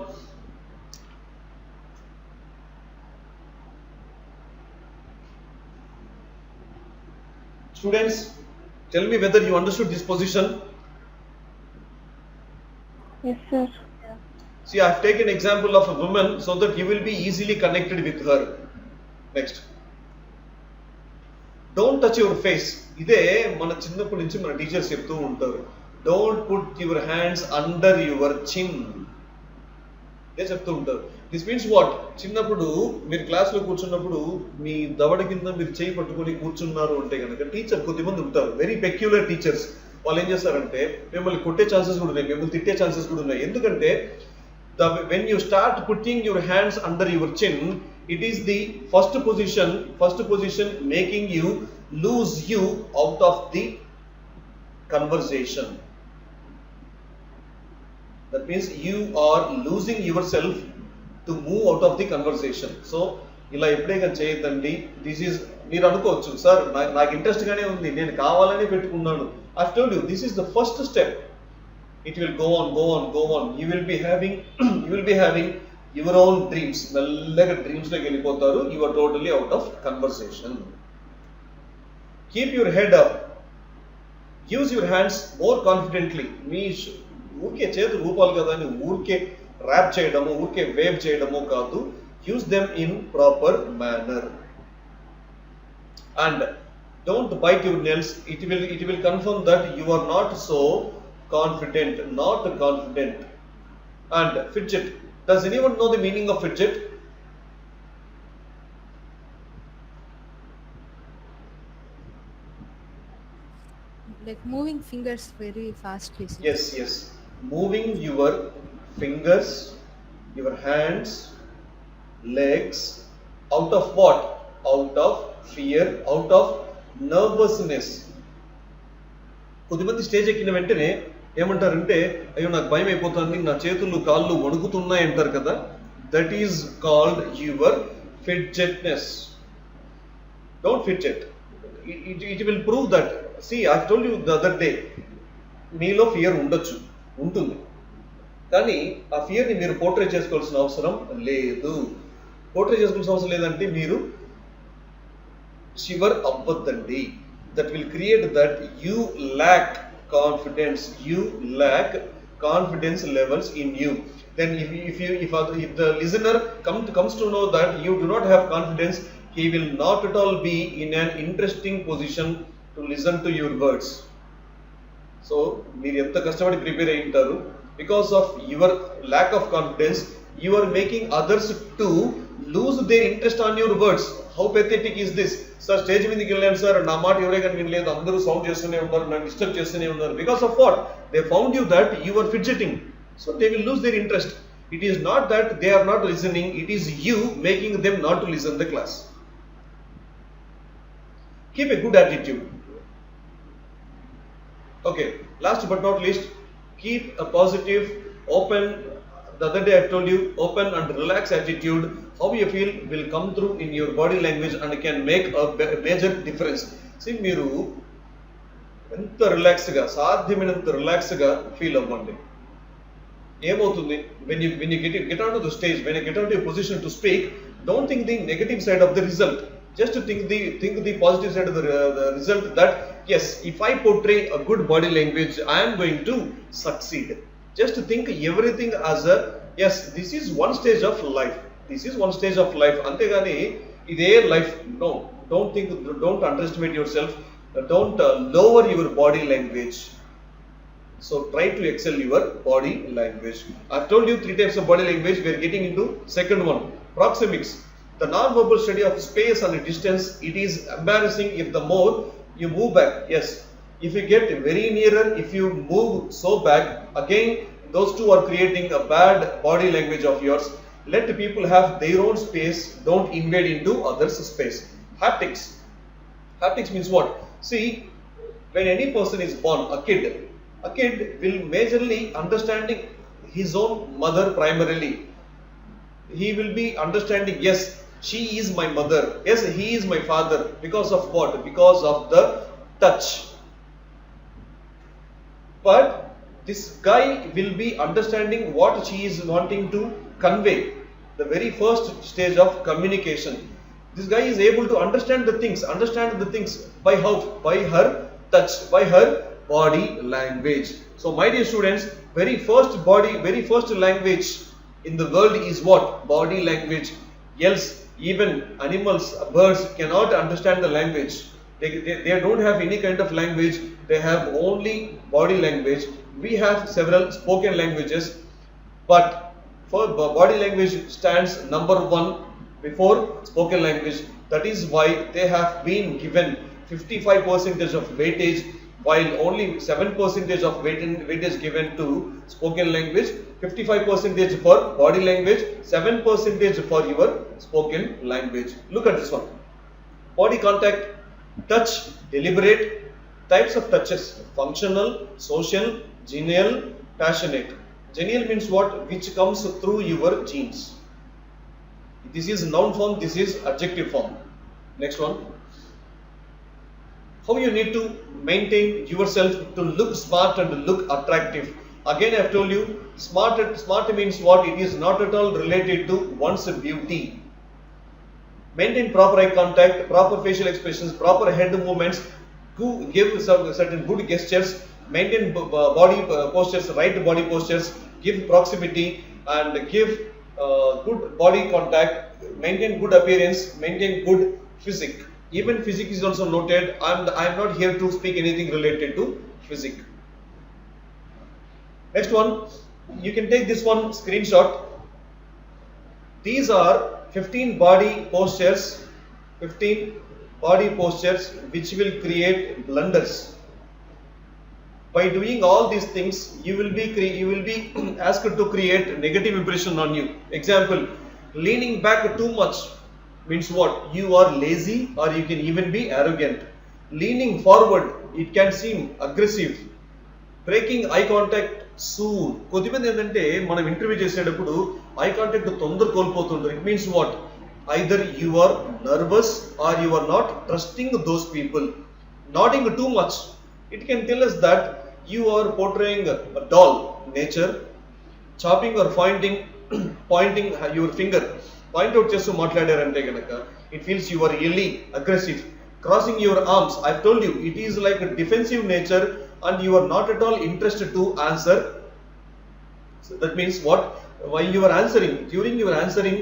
Students, tell me whether you understood this position. Yes, sir. See, I have taken example of a woman so that you will be easily connected with her. Next. Don't touch your face. ఇదే మన చిన్నప్పటి నుంచి మన teachers చెప్తూ ఉంటారు. Don't put your hands under your chin. ఇదే చెప్తూ ఉంటారు. This means what? చిన్నప్పుడు మీరు క్లాస్లో కూర్చున్నప్పుడు మీ దవడ కింద మీరు చేయి పట్టుకొని కూర్చున్నారు అంటే కనుక టీచర్ కొద్దిమంది ఉంటారు, వెరీ పెక్యులర్ టీచర్స్. వాళ్ళు ఏం చేస్తారంటే మిమ్మల్ని కొట్టే ఛాన్సెస్ కూడా ఉన్నాయి, మిమ్మల్ని తిట్టే ఛాన్సెస్ కూడా ఉన్నాయి. ఎందుకంటే when you start putting your hands under your chin, it is the first position making you lose you out of the conversation. That means you are losing yourself to move out of the conversation. So ఇలా ఎప్పుడైనా చేయొద్దండి. This is, మీరు అనుకోవచ్చు sir నాకు interest గానే ఉంది, నేను కావాలని పెట్టుకున్నాను. I told you this is the first step. It will go on. You will be having your own dreams. మెల్లగా డ్రీమ్స్ లోకి వెళ్ళిపోతారు. You are totally out of conversation. Keep your head up. Use your hands more confidently. మీ ఊరికే చేతులు రూపాలు కదా అని ఊరికే rap చేయడము, ఊరికే వేవ్ చేయడము కాదు. Use them in proper manner. And don't bite your nails. It will confirm that you are not so confident. And fidget. Does anyone know the meaning of fidget? Like moving fingers very fastly. Yes. Moving your fingers, your hands, legs, out of what? Out of fear, out of nervousness. కొద్దిమంది stage ఎక్కిన వెంటనే ఏమంటారంటే అయ్యో నాకు భయం అయిపోతుంది, నా చేతులు కాళ్ళు వణుకుతున్నాయి అంటారు కదా. That is called your fidgetness. Don't fidget. It will prove that. See I told you the other day, మీలో ఫియర్ ఉంటుంది, కానీ ఆ ఫియర్ని మీరు పోర్ట్రే చేసుకోవాల్సిన అవసరం లేదు. పోర్ట్రే చేసుకోవాల్సిన అవసరం లేదంటే మీరు shiver అవ్వద్దండి. That will create that you lack confidence levels in you. Then if the listener comes to know that you do not have confidence, he will not at all be in an interesting position to listen to your words. So మీరు ఎంత కష్టపడి prepare అయి ఉంటారు, because of your lack of confidence you are making others to lose their interest on your words. How pathetic is this? Sir stage మీదకి వెళ్ళాను sir, నా మాట ఎవరే కానీ వినలేదు, అందరూ సౌండ్ చేస్తూనే ఉన్నారు, నన్ను డిస్టర్బ్ చేస్తూనే ఉన్నారు. Because of what? They found you that you are fidgeting. So they will lose their interest. It is not that they are not listening, it is you making them not to listen the class. Keep a good attitude. Okay, last but not least, keep a positive, open, the other day I told you, open and relaxed attitude. How you feel will come through in your body language and can make a major difference. See, మీరు ఎంత రిలాక్స్గా, సాధ్యమైనంత రిలాక్స్గా feel అవ్వండి. ఏమవుతుంది? when you get onto the stage, when you get onto a position to speak, don't think the negative side of the result. Just to think the positive side of the result, that yes, if I portray a good body language, I am going to succeed. Just to think everything as a yes, this is one stage of life. అంతేగాని ఇదే life. No, don't underestimate yourself. Don't lower your body language. So try to excel your body language. I've told you 3 types of body language. We are getting into second one, proxemics. The non-verbal study of space and distance. It is embarrassing if the more you move back. Yes, if you get very nearer, if you move so back, again those two are creating a bad body language of yours. Let people have their own space. Don't invade into others' space. Haptics means what? See, when any person is born, a kid will majorly understanding his own mother primarily. He will be understanding, yes, she is my mother, yes, he is my father. Because of what? Because of the touch. But this guy will be understanding what she is wanting to convey. The very first stage of communication. This guy is able to understand the things by how? By her touch, by her body language. So my dear students, very first language in the world is what? Body language. Else even animals, birds cannot understand the language. They don't have any kind of language. They have only body language. We have several spoken languages, but for body language stands number one before spoken language. That is why they have been given 55% of weightage, while only 7% of weightage given to spoken language, 55% for body language, 7% for your spoken language. Look at this one. Body contact, touch, deliberate, types of touches, functional, social, genial, passionate. Genial means what? Which comes through your genes. This is noun form, this is adjective form. Next one. How you need to maintain yourself to look smart and look attractive. Again I have told you, smart means what? It is not at all related to one's beauty. Maintain proper eye contact, proper facial expressions, proper head movements, give certain good gestures, maintain body postures, right body postures, give proximity and give good body contact, maintain good appearance, maintain good physique. Even physique is also noted, and I am not here to speak anything related to physique. Next one, you can take this one screenshot. These are 15 body postures which will create blunders. By doing all these things, you will be asked to create negative impression on you. Example, leaning back too much means what? You are lazy, or you can even be arrogant. Leaning forward, it can seem aggressive. Breaking eye contact soon. కొద్దిమంది ఏంటంటే మనం interview చేసేటప్పుడు eye contact తొందర కోల్పోతుంటారు. It means what? Either you are nervous or you are not trusting those people. Nodding too much, it can tell us that you are portraying a dull nature. Chopping or pointing your finger, point out చేస్తూ మాట్లాడారంటే గనక it feels you are really aggressive. Crossing your arms, I've told you, it is like a defensive nature and you are not at all interested to answer. So that means what? While you are answering, during your answering,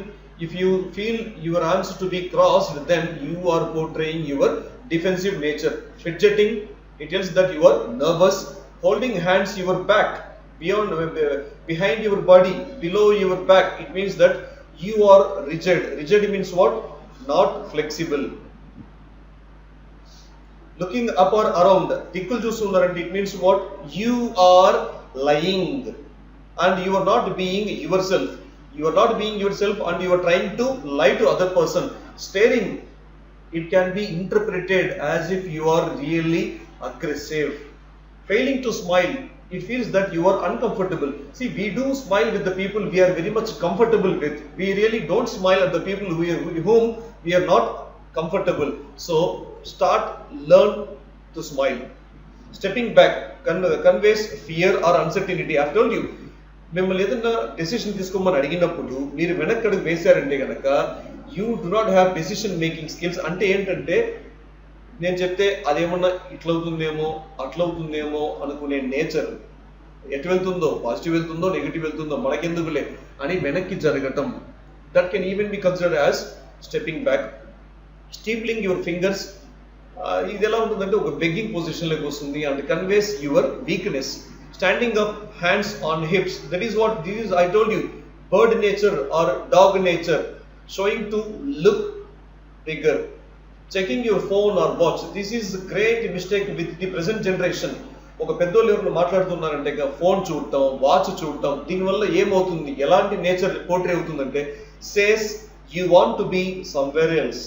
if you feel your arms to be crossed, then you are portraying your defensive nature. Fidgeting, it tells that you are nervous. Holding hands your back, behind your body, below your back, it means that you are rigid. Rigid means what? Not flexible. Looking up or around, దిక్కులు చూస్తున్నారంటే it means what? You are lying and you are not being yourself. You are not being yourself and you are trying to lie to other person. Staring, it can be interpreted as if you are really aggressive. Failing to smile, it feels that you are uncomfortable. See, we do smile with the people we are very much comfortable with. We really don't smile at the people whom we are not comfortable. So learn to smile. Stepping back conveys fear or uncertainty. I have told you, మిమ్మల్ని ఏదైనా decision తీసుకోమని అడిగినప్పుడు మీరు వెనక్కడుగు వేశారంటే కనుక you do not have decision making skills. అంటే ఏంటంటే నేను చెప్తే అదేమన్నా ఇట్లవుతుందేమో అట్లవుతుందేమో అనుకునే నేచర్. ఎటు వెళ్తుందో, పాజిటివ్ వెళ్తుందో నెగిటివ్ వెళ్తుందో మనకెందుకులే అని వెనక్కి జరగటం. That can even be considered as stepping back. Steepling your fingers, ఇది ఎలా ఉంటుందంటే ఒక బెగ్గింగ్ పొజిషన్లోకి వస్తుంది and conveys your weakness. Standing up, hands on hips, that is what this is. I told you, bird nature or dog nature, showing to look bigger. Checking your phone or watch, this is a great mistake with the present generation. ఒక పెద్దోళ్ళు ఎవరు మాట్లాడుతున్నారంటే phone చూడటం, watch చూడటం, దీనివల్ల ఏమవుతుంది, ఎలాంటి nature portray అవుతుందంటే says you want to be somewhere else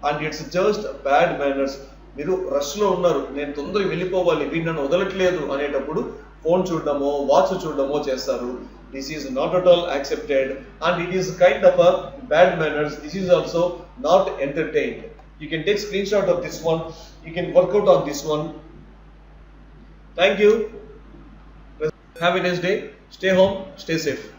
and it's just bad manners. మీరు రష్లో ఉన్నారు, నేను తొందరగా వెళ్ళిపోవాలి, వీడు నన్ను వదలట్లేదు అనేటప్పుడు ఫోన్ చూడడమో వాచ్ చూడడమో చేస్తారు. This is not at all accepted and it is kind of a bad manners. This is also not entertained. You can take screen shot of this one. You can work out on this one. Thank you. Have a nice day. Stay home. Stay safe.